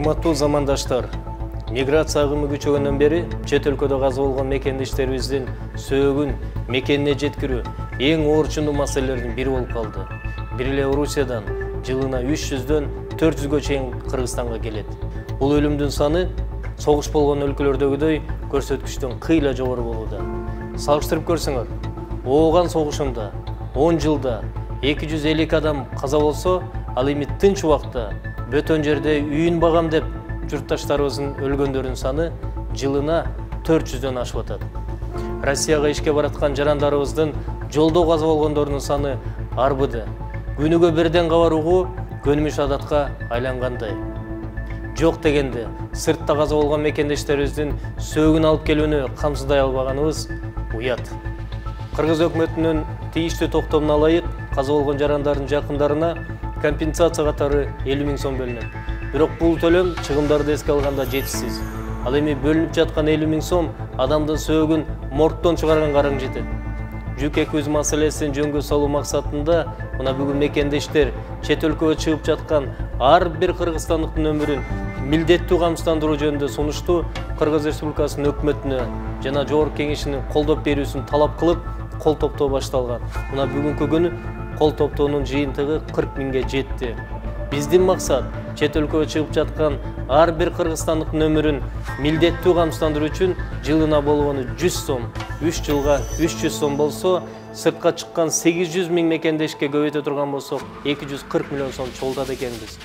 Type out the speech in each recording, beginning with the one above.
Урматтуу замандаштар, миграция агымы күчөгөндөн бери чет өлкөдө каза болгон мекендештерибиздин сөөгүн мекенине жеткирүү эң оорчундуу маселелердин бири болуп калды. Бир эле Орусиядан жылына 300дөн 400гө чейин Кыргызстанга келет. Бул өлүмдүн саны согуш болгон өлкөлөрдөгүдөй көрсөткүчтөн кыйла жогору болууда. Салыштырып көрсөңөр, ооган согушунда 10 жылда 250 адам каза болсо, ал эми тынч убакта бөтөн жерде үйүн багам деп журтташтарыбыздын өлгөндөрдүн саны жылына 400дөн ашып атат. Россияга ишке бараткан жарандарыбыздын жолдо каза болгондордун саны арбыды. Күнүгө бирден кабаруугу көнүмүш адатка айлангандай. Жок дегенде, сыртта каза болгон мекендештерибиздин сөөгүн алып келүүнү камсыздай албаганыбыз уят. Кыргыз өкмөтүнүн тийиштүү токтомуна ылайык каза болгон жарандардын жакындарына компенсация катары 50 000 сом бөлүнөт. Бирок бул төлөм чыгымдарды эске алганда жетишсиз. Ал эми бөлүнүп жаткан 50 000 сом адамдын сөөгүн морттон чыгарганга араң жетет. Жүк экөөз маселесин жөнгө салуу максатында мына бүгүн мекендештер чет өлкөгө чыгып жаткан ар бир кыргызстандыктын өмүрүн милдеттүү камсыздандыруу жөнүндө сунушту Кыргыз Республикасынын өкмөтүнө жана Жогорку Кеңешинин колдоп берүүсүн талап кылып кол топтоо башталган. Мына бүгүнкү күнү кол топтоонун жыйынтыгы 40 000ге жетти. Биздин максат чет өлкөгө чыгып жаткан ар бир кыргызстандыктын өмүрүн милдеттүү камсыздандыруу үчүн жылына болгону 100 сом, 3 жылга 300 сом болсо, сыртка чыккан 800 000 мекендешке көбөйтө турган болсок, 240 миллион сом чогултат экенбиз.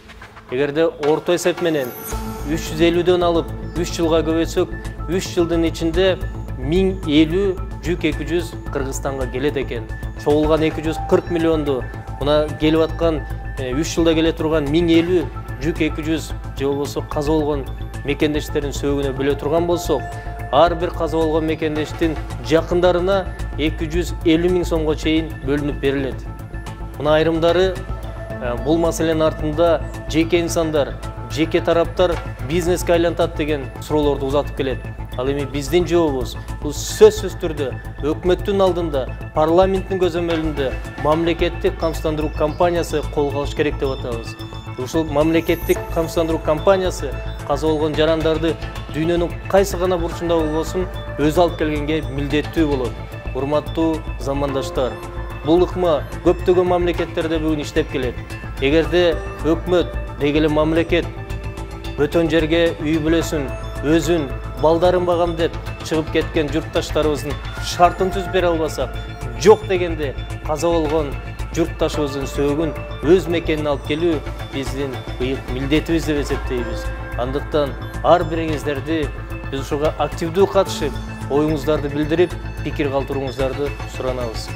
Эгерде орто эсеп менен 350дөн алып 3 жылга көбөйтсөк, 3 жылдын ичинде 1050 жүк 200 Кыргызстанга келет экен. Чогулган 240 миллионду мына келип аткан 3 жылда келе турган 1050 жүк 200 же болбосо каза болгон мекендештердин сөөгүнө бөлө турган болсок, ар бир каза болгон мекендештин жакындарына 250 000 сомго чейин бөлүнүп берилет. Мына айрымдары бул маселенин артында жеке инсандар, жеке тараптар бизнеске айлантат деген суроолорду узатып келет. Ал эми биздин жообубуз бул сөзсүз түрдө өкмөттүн алдында, парламенттин көзөмөлүндө мамлекеттик камсыздандыруу компаниясы колго алыш керек деп атабыз. Ушул мамлекеттик камсыздандыруу компаниясы каза болгон жарандарды дүйнөнүн кайсы гана бурчунда болбосун өзү алып келгенге милдеттүү болот. Урматтуу замандаштар, бул ыкма көптөгөн мамлекеттерде бүгүн иштеп келет. Эгерде өкмөт деги эле мамлекет бөтөн жерге үй бүлөсүн, өзүн, балдарын багам деп чыгып кеткен журтташтарыбыздын шартын түзүп бере албасак, жок дегенде каза болгон журтташыбыздын сөөгүн өз мекенине алып келүү биздин быйыл милдетибиз деп эсептейбиз. Андыктан ар бириңиздерди биз ушуга активдүү катышып, оюңуздарды билдирип, пикир калтырууңуздарды суранабыз.